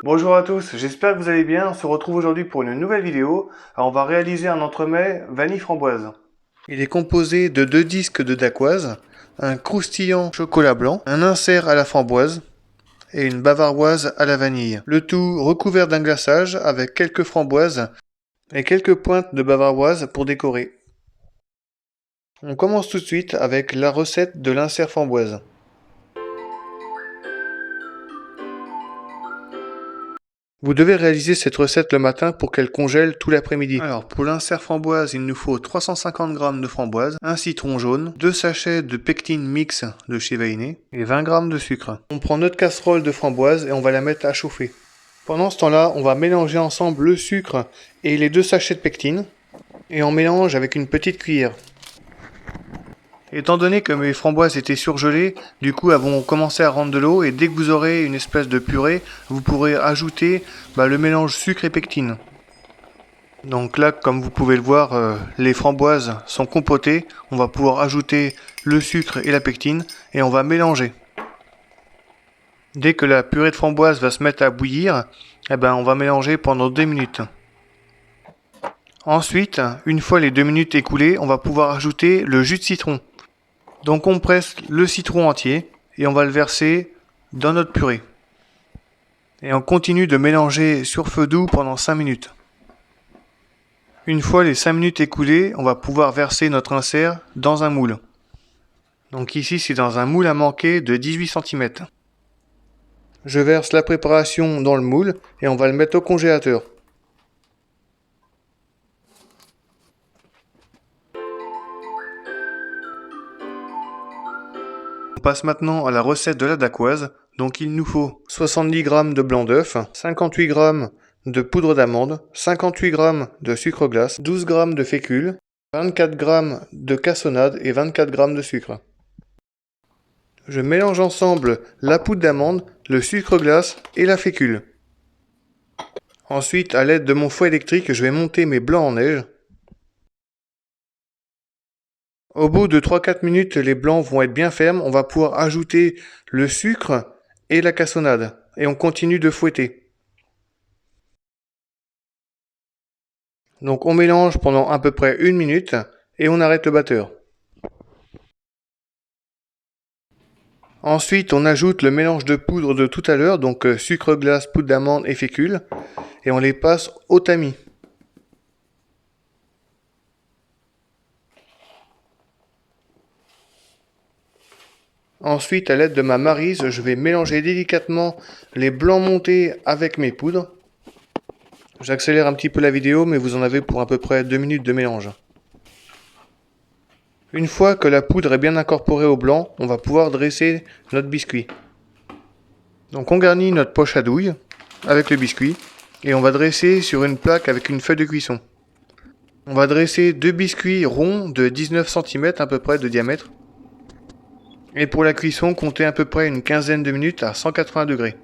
Bonjour à tous, j'espère que vous allez bien. On se retrouve aujourd'hui pour une nouvelle vidéo. Alors, on va réaliser un entremets vanille framboise. Il est composé de 2 disques de dacquoise, un croustillant chocolat blanc, un insert à la framboise et une bavaroise à la vanille. Le tout recouvert d'un glaçage avec quelques framboises et quelques pointes de bavaroise pour décorer. On commence tout de suite avec la recette de l'insert framboise. Vous devez réaliser cette recette le matin pour qu'elle congèle tout l'après-midi. Alors, pour l'insert framboise, il nous faut 350 g de framboise, un citron jaune, 2 sachets de pectine mix de chez Vainé et 20 g de sucre. On prend notre casserole de framboise et on va la mettre à chauffer. Pendant ce temps-là, on va mélanger ensemble le sucre et les 2 sachets de pectine et on mélange avec une petite cuillère. Étant donné que mes framboises étaient surgelées, du coup elles vont commencer à rendre de l'eau et dès que vous aurez une espèce de purée, vous pourrez ajouter le mélange sucre et pectine. Donc là, comme vous pouvez le voir, les framboises sont compotées. On va pouvoir ajouter le sucre et la pectine et on va mélanger. Dès que la purée de framboise va se mettre à bouillir, on va mélanger pendant 2 minutes. Ensuite, une fois les 2 minutes écoulées, on va pouvoir ajouter le jus de citron. Donc on presse le citron entier et on va le verser dans notre purée. Et on continue de mélanger sur feu doux pendant 5 minutes. Une fois les 5 minutes écoulées, on va pouvoir verser notre insert dans un moule. Donc ici c'est dans un moule à manquer de 18 cm. Je verse la préparation dans le moule et on va le mettre au congélateur. On passe maintenant à la recette de la dacquoise. Donc il nous faut 70 g de blanc d'œuf, 58 g de poudre d'amande, 58 g de sucre glace, 12 g de fécule, 24 g de cassonade et 24 g de sucre. Je mélange ensemble la poudre d'amande, le sucre glace et la fécule. Ensuite, à l'aide de mon fouet électrique, je vais monter mes blancs en neige. Au bout de 3-4 minutes, les blancs vont être bien fermes. On va pouvoir ajouter le sucre et la cassonade. Et on continue de fouetter. Donc on mélange pendant à peu près 1 minute et on arrête le batteur. Ensuite, on ajoute le mélange de poudre de tout à l'heure, donc sucre glace, poudre d'amande et fécule. Et on les passe au tamis. Ensuite, à l'aide de ma maryse, je vais mélanger délicatement les blancs montés avec mes poudres. J'accélère un petit peu la vidéo, mais vous en avez pour à peu près 2 minutes de mélange. Une fois que la poudre est bien incorporée au blanc, on va pouvoir dresser notre biscuit. Donc on garnit notre poche à douille avec le biscuit et on va dresser sur une plaque avec une feuille de cuisson. On va dresser 2 biscuits ronds de 19 cm à peu près de diamètre. Et pour la cuisson, comptez à peu près une quinzaine de minutes à 180 degrés.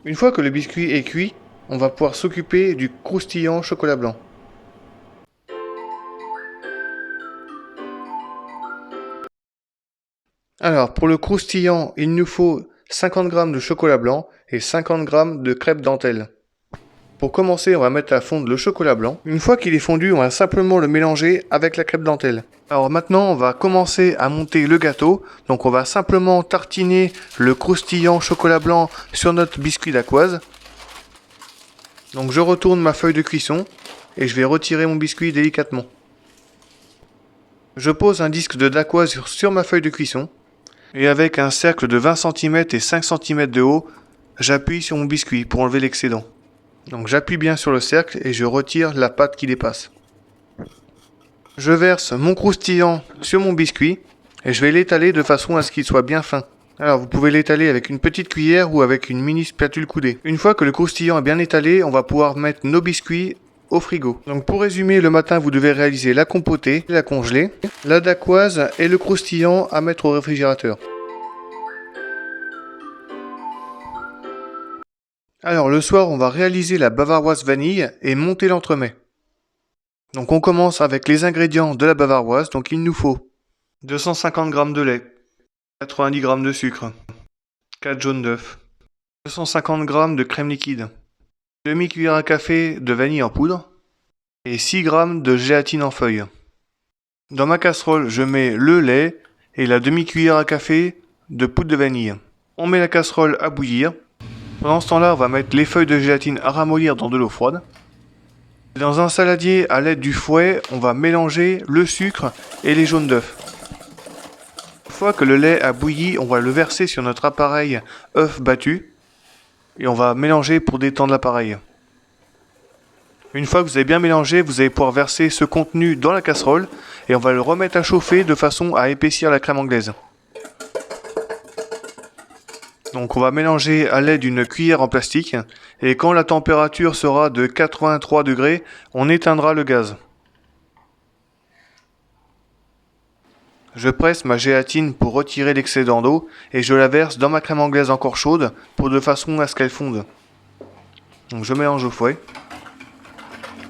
Une fois que le biscuit est cuit, on va pouvoir s'occuper du croustillant chocolat blanc. Alors, pour le croustillant, il nous faut 50 g de chocolat blanc et 50 g de crêpe dentelle. Pour commencer, on va mettre à fondre le chocolat blanc. Une fois qu'il est fondu, on va simplement le mélanger avec la crêpe dentelle. Alors maintenant, on va commencer à monter le gâteau. Donc on va simplement tartiner le croustillant chocolat blanc sur notre biscuit dacquoise. Donc je retourne ma feuille de cuisson et je vais retirer mon biscuit délicatement. Je pose un disque de dacquoise sur ma feuille de cuisson et avec un cercle de 20 cm et 5 cm de haut, j'appuie sur mon biscuit pour enlever l'excédent. Donc j'appuie bien sur le cercle et je retire la pâte qui dépasse. Je verse mon croustillant sur mon biscuit et je vais l'étaler de façon à ce qu'il soit bien fin. Alors vous pouvez l'étaler avec une petite cuillère ou avec une mini spatule coudée. Une fois que le croustillant est bien étalé, on va pouvoir mettre nos biscuits au frigo. Donc pour résumer, le matin vous devez réaliser la compotée, la congeler, la dacquoise et le croustillant à mettre au réfrigérateur. Alors le soir, on va réaliser la bavaroise vanille et monter l'entremets. Donc on commence avec les ingrédients de la bavaroise. Donc il nous faut 250 g de lait, 90 g de sucre, 4 jaunes d'œufs, 250 g de crème liquide, demi-cuillère à café de vanille en poudre et 6 g de gélatine en feuilles. Dans ma casserole, je mets le lait et la demi-cuillère à café de poudre de vanille. On met la casserole à bouillir. Pendant ce temps-là, on va mettre les feuilles de gélatine à ramollir dans de l'eau froide. Dans un saladier, à l'aide du fouet, on va mélanger le sucre et les jaunes d'œufs. Une fois que le lait a bouilli, on va le verser sur notre appareil œuf battu et on va mélanger pour détendre l'appareil. Une fois que vous avez bien mélangé, vous allez pouvoir verser ce contenu dans la casserole et on va le remettre à chauffer de façon à épaissir la crème anglaise. Donc on va mélanger à l'aide d'une cuillère en plastique et quand la température sera de 83 degrés, on éteindra le gaz. Je presse ma gélatine pour retirer l'excédent d'eau et je la verse dans ma crème anglaise encore chaude de façon à ce qu'elle fonde. Donc je mélange au fouet.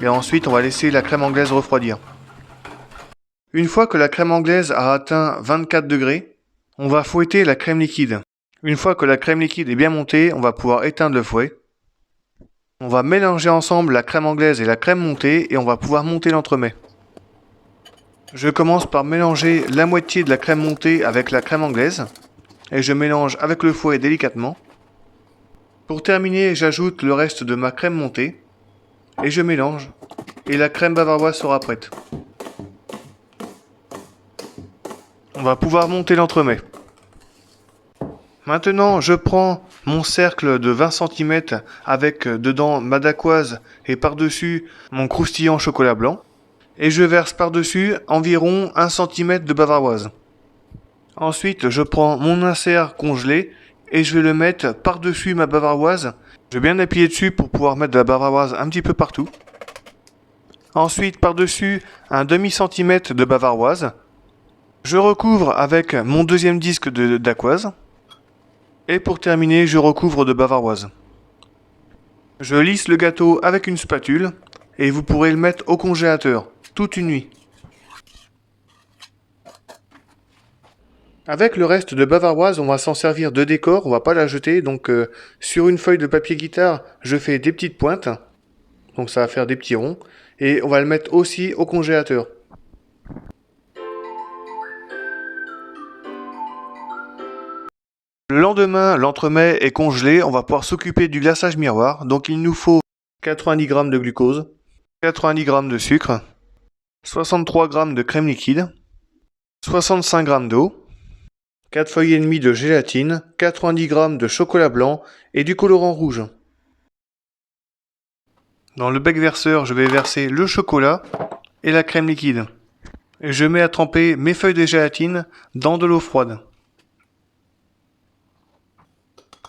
Et ensuite on va laisser la crème anglaise refroidir. Une fois que la crème anglaise a atteint 24 degrés, on va fouetter la crème liquide. Une fois que la crème liquide est bien montée, on va pouvoir éteindre le fouet. On va mélanger ensemble la crème anglaise et la crème montée et on va pouvoir monter l'entremets. Je commence par mélanger la moitié de la crème montée avec la crème anglaise et je mélange avec le fouet délicatement. Pour terminer, j'ajoute le reste de ma crème montée et je mélange et la crème bavaroise sera prête. On va pouvoir monter l'entremets. Maintenant, je prends mon cercle de 20 cm avec dedans ma dacquoise et par-dessus mon croustillant chocolat blanc. Et je verse par-dessus environ 1 cm de bavaroise. Ensuite, je prends mon insert congelé et je vais le mettre par-dessus ma bavaroise. Je vais bien appuyer dessus pour pouvoir mettre de la bavaroise un petit peu partout. Ensuite, par-dessus un demi-centimètre de bavaroise. Je recouvre avec mon deuxième disque de dacquoise. Et pour terminer, je recouvre de bavaroise. Je lisse le gâteau avec une spatule et vous pourrez le mettre au congélateur toute une nuit. Avec le reste de bavaroise, on va s'en servir de décor, on va pas la jeter. Donc sur une feuille de papier guitare, je fais des petites pointes. Donc ça va faire des petits ronds. Et on va le mettre aussi au congélateur. Le lendemain, l'entremets est congelé, on va pouvoir s'occuper du glaçage miroir. Donc il nous faut 90 g de glucose, 90 g de sucre, 63 g de crème liquide, 65 g d'eau, 4 feuilles et demie de gélatine, 90 g de chocolat blanc et du colorant rouge. Dans le bec verseur, je vais verser le chocolat et la crème liquide. Et je mets à tremper mes feuilles de gélatine dans de l'eau froide.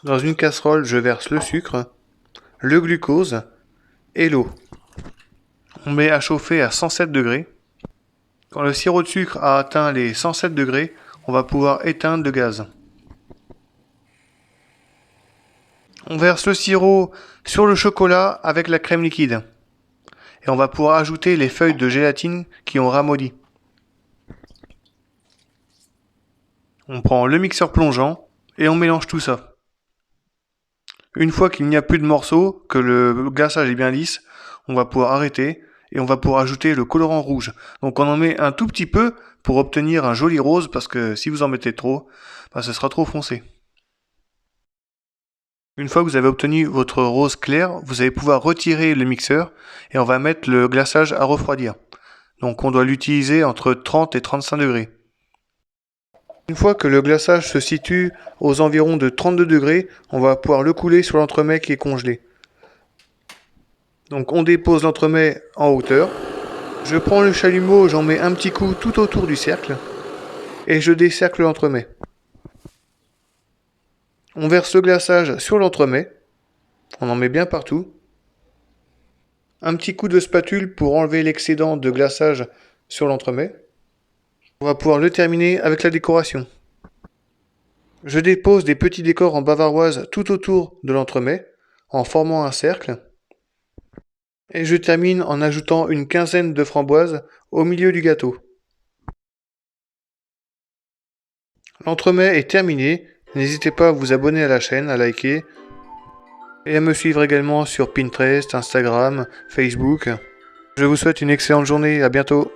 Dans une casserole, je verse le sucre, le glucose et l'eau. On met à chauffer à 107 degrés. Quand le sirop de sucre a atteint les 107 degrés, on va pouvoir éteindre le gaz. On verse le sirop sur le chocolat avec la crème liquide. Et on va pouvoir ajouter les feuilles de gélatine qui ont ramolli. On prend le mixeur plongeant et on mélange tout ça. Une fois qu'il n'y a plus de morceaux, que le glaçage est bien lisse, on va pouvoir arrêter et on va pouvoir ajouter le colorant rouge. Donc on en met un tout petit peu pour obtenir un joli rose parce que si vous en mettez trop, ce sera trop foncé. Une fois que vous avez obtenu votre rose clair, vous allez pouvoir retirer le mixeur et on va mettre le glaçage à refroidir. Donc on doit l'utiliser entre 30 et 35 degrés. Une fois que le glaçage se situe aux environs de 32 degrés, on va pouvoir le couler sur l'entremets qui est congelé. Donc on dépose l'entremets en hauteur. Je prends le chalumeau, j'en mets un petit coup tout autour du cercle. Et je décercle l'entremets. On verse le glaçage sur l'entremets. On en met bien partout. Un petit coup de spatule pour enlever l'excédent de glaçage sur l'entremets. On va pouvoir le terminer avec la décoration. Je dépose des petits décors en bavaroise tout autour de l'entremets, en formant un cercle. Et je termine en ajoutant une quinzaine de framboises au milieu du gâteau. L'entremets est terminé. N'hésitez pas à vous abonner à la chaîne, à liker et à me suivre également sur Pinterest, Instagram, Facebook. Je vous souhaite une excellente journée, à bientôt.